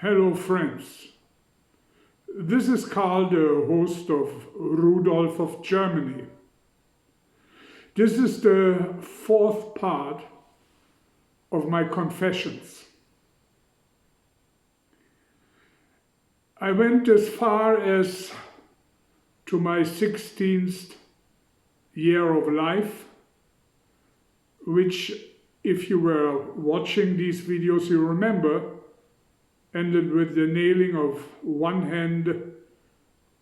Hello friends, this is Karl, the host of Rudolph of Germany. This is the fourth part of my confessions. I went as far as to my 16th year of life, which, if you were watching these videos, you remember, ended with the nailing of one hand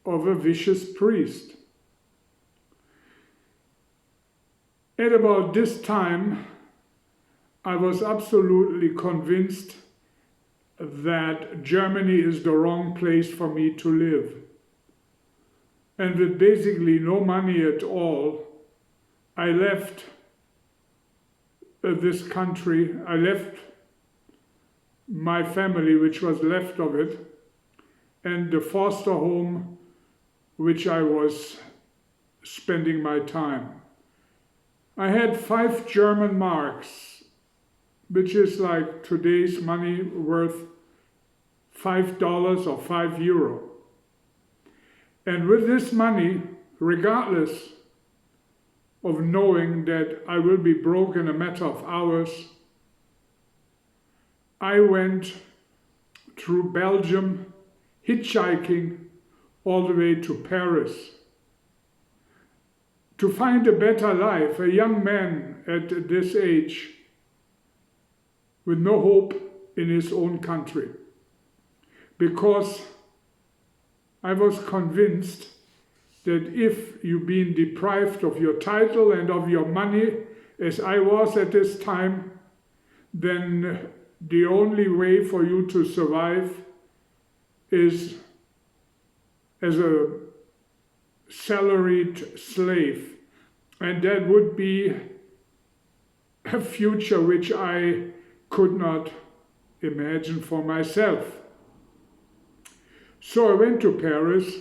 of a vicious priest. At about this time, I was absolutely convinced that Germany is the wrong place for me to live. And with basically no money at all, I left this country. I left my family, which was left of it, and the foster home which I was spending my time. I had 5 German marks, which is like today's money worth $5 or €5. And with this money, regardless of knowing that I will be broke in a matter of hours, I went through Belgium, hitchhiking all the way to Paris to find a better life, a young man at this age with no hope in his own country. Because I was convinced that if you've been deprived of your title and of your money, as I was at this time, then the only way for you to survive is as a salaried slave. And that would be a future which I could not imagine for myself. So I went to Paris,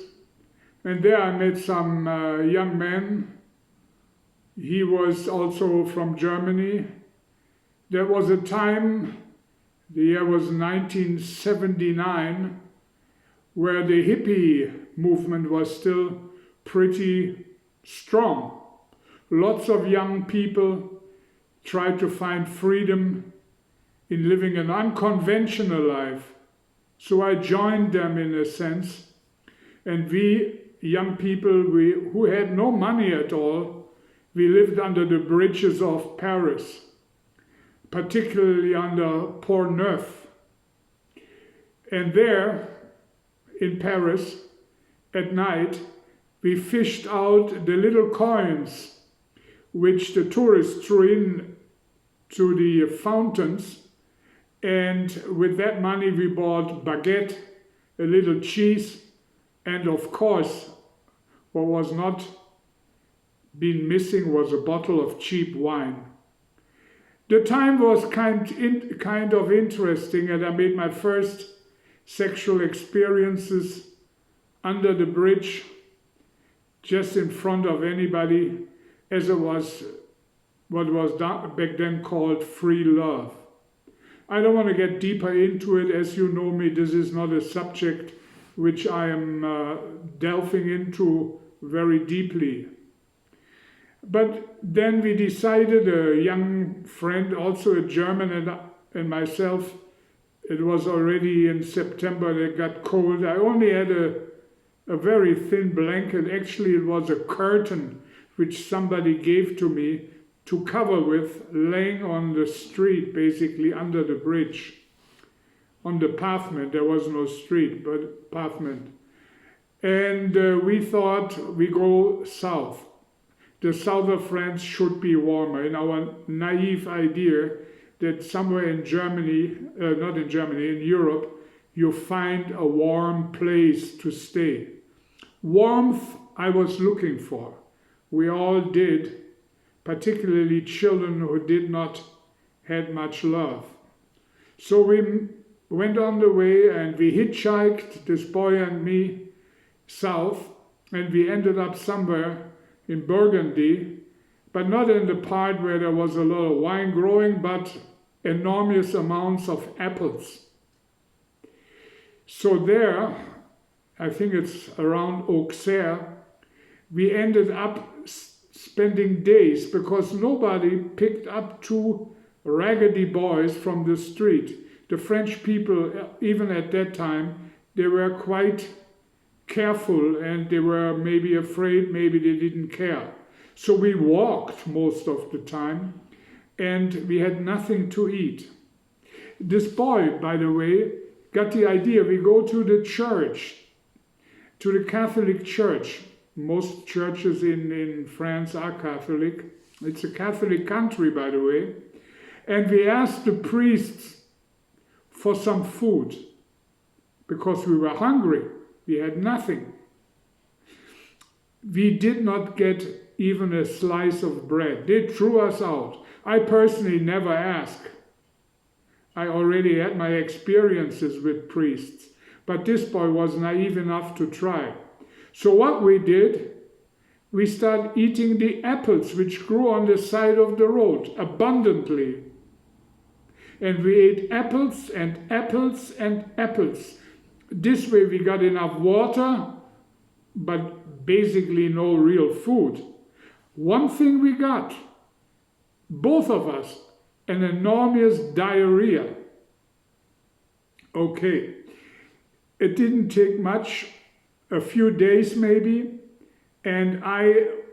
and there I met some young man. He was also from Germany. There was a time, the year was 1979, where the hippie movement was still pretty strong. Lots of young people tried to find freedom in living an unconventional life. So I joined them in a sense. And we young people who had no money at all, we lived under the bridges of Paris, particularly under Port Neuf. And there, in Paris, at night, we fished out the little coins which the tourists threw in to the fountains, and with that money we bought baguette, a little cheese, and of course, what was not been missing was a bottle of cheap wine. The time was kind of interesting, and I made my first sexual experiences under the bridge, just in front of anybody, as it was what was back then called free love. I don't want to get deeper into it. As you know me, this is not a subject which I am delving into very deeply. But then we decided, a young friend, also a German, and myself, it was already in September, it got cold. I only had a very thin blanket. Actually, it was a curtain which somebody gave to me to cover with, laying on the street, basically under the bridge. On the pavement, there was no street, but pavement. And we thought we go south. The south of France should be warmer, in our naive idea that somewhere in Germany, not in Germany, in Europe, you find a warm place to stay. Warmth I was looking for. We all did, particularly children who did not have much love. So we went on the way and we hitchhiked, this boy and me, south, and we ended up somewhere in Burgundy, but not in the part where there was a lot of wine growing, but enormous amounts of apples. So there, I think it's around Auxerre, we ended up spending days because nobody picked up two raggedy boys from the street. The French people, even at that time, they were quite careful and they were maybe afraid, maybe they didn't care. So we walked most of the time and we had nothing to eat. This boy, by the way, got the idea, we go to the church, to the Catholic Church. Most churches in France are Catholic. It's a Catholic country, by the way. And we asked the priests for some food because we were hungry. We had nothing. We did not get even a slice of bread. They threw us out. I personally never asked. I already had my experiences with priests. But this boy was naive enough to try. So what we did, we started eating the apples which grew on the side of the road abundantly. And we ate apples and apples and apples. This way we got enough water, but basically no real food. One thing we got, both of us, an enormous diarrhea. Okay, it didn't take much, a few days maybe, and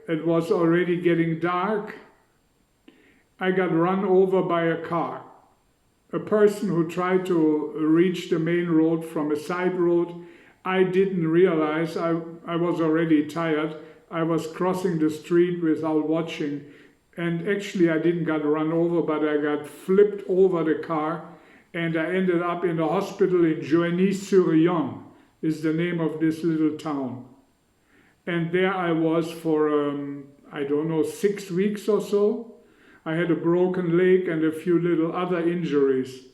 it was already getting dark. I got run over by a car. A person who tried to reach the main road from a side road. I didn't realize, I was already tired. I was crossing the street without watching. And actually I didn't get run over, but I got flipped over the car. And I ended up in the hospital in Joigny-sur-Yonne, is the name of this little town. And there I was for, 6 weeks or so. I had a broken leg and a few little other injuries.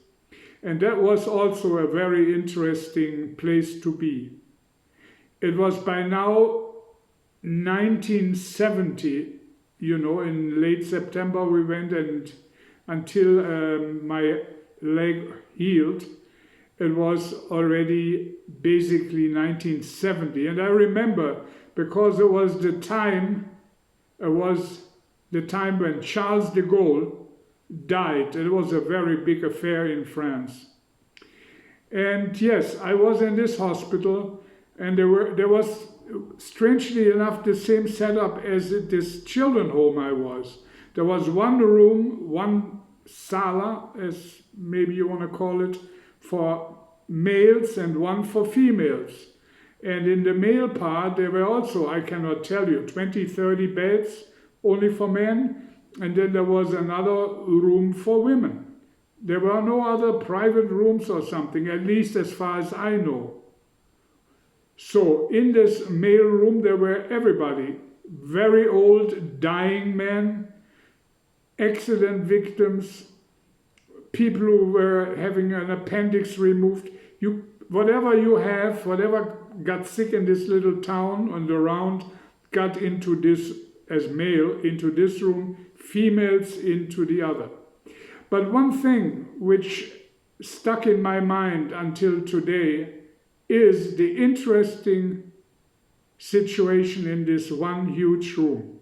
And that was also a very interesting place to be. It was by now 1970, in late September we went, and until my leg healed, it was already basically 1970. And I remember, because it was the time when Charles de Gaulle died. It was a very big affair in France. And yes, I was in this hospital, and there was, strangely enough, the same setup as this children home I was. There was one room, one sala, as maybe you want to call it, for males and one for females. And in the male part, there were also, I cannot tell you, 20, 30 beds, only for men, and then there was another room for women. There were no other private rooms or something, at least as far as I know. So in this male room there were everybody, very old, dying men, accident victims, people who were having an appendix removed. Whatever you have, whatever got sick in this little town and around, got into this as male into this room, females into the other. But one thing which stuck in my mind until today is the interesting situation in this one huge room.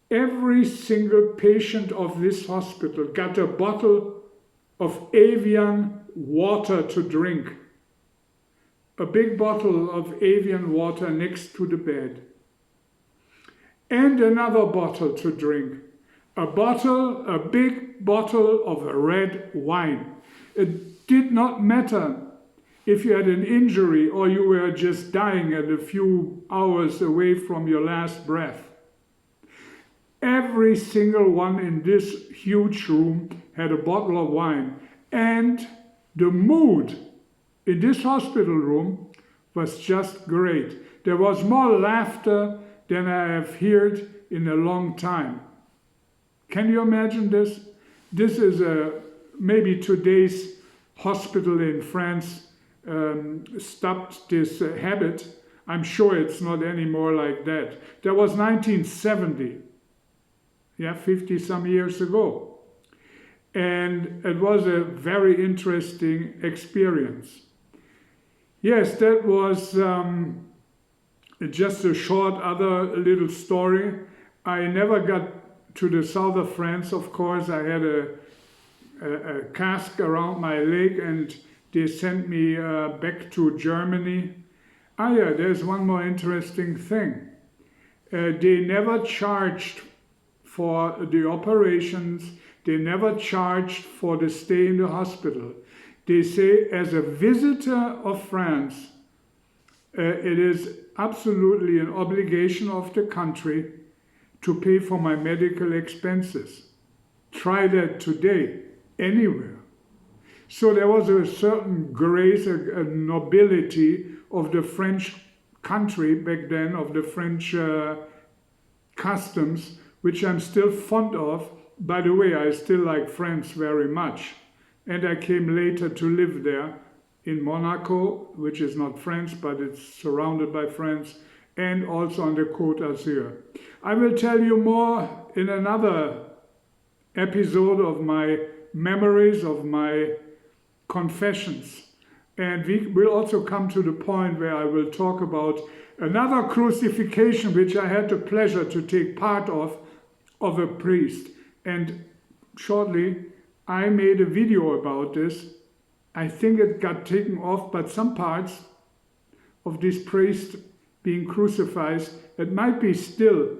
Every single patient of this hospital got a bottle of Evian water to drink. A big bottle of Evian water next to the bed. And another bottle to drink. A big bottle of red wine. It did not matter if you had an injury or you were just dying at a few hours away from your last breath. Every single one in this huge room had a bottle of wine. And the mood in this hospital room was just great. There was more laughter than I have heard in a long time. Can you imagine this? This is maybe today's hospital in France stopped this habit. I'm sure it's not anymore like that. That was 1970, 50 some years ago. And it was a very interesting experience. Yes, that was just a short other little story. I never got to the south of France, of course. I had a cask around my leg and they sent me back to Germany. Ah yeah, there's one more interesting thing. They never charged for the operations. They never charged for the stay in the hospital. They say as a visitor of France, it is absolutely an obligation of the country to pay for my medical expenses. Try that today, anywhere. So there was a certain grace, a nobility of the French country back then, of the French customs, which I'm still fond of. By the way, I still like France very much. And I came later to live there in Monaco, which is not France, but it's surrounded by France, and also on the Côte d'Azur. I will tell you more in another episode of my memories, of my confessions. And we will also come to the point where I will talk about another crucifixion which I had the pleasure to take part of a priest. And shortly I made a video about this. I think it got taken off, but some parts of this priest being crucified, it might be still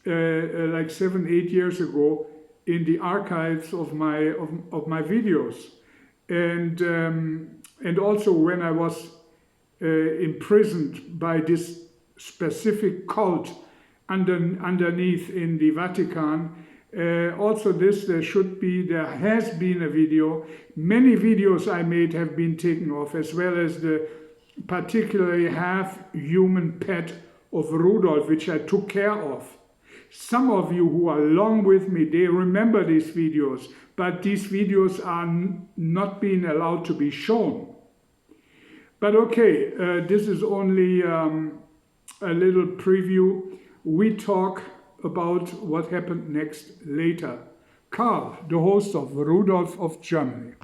like 7-8 years ago in the archives of my videos. And also when I was imprisoned by this specific cult underneath in the Vatican. Also there has been a video. Many videos I made have been taken off, as well as the particularly half-human pet of Rudolf, which I took care of. Some of you who are long with me, they remember these videos, but these videos are not being allowed to be shown. But okay, this is only a little preview. We talk about what happened next later. Karl, the host of Rudolf of Germany.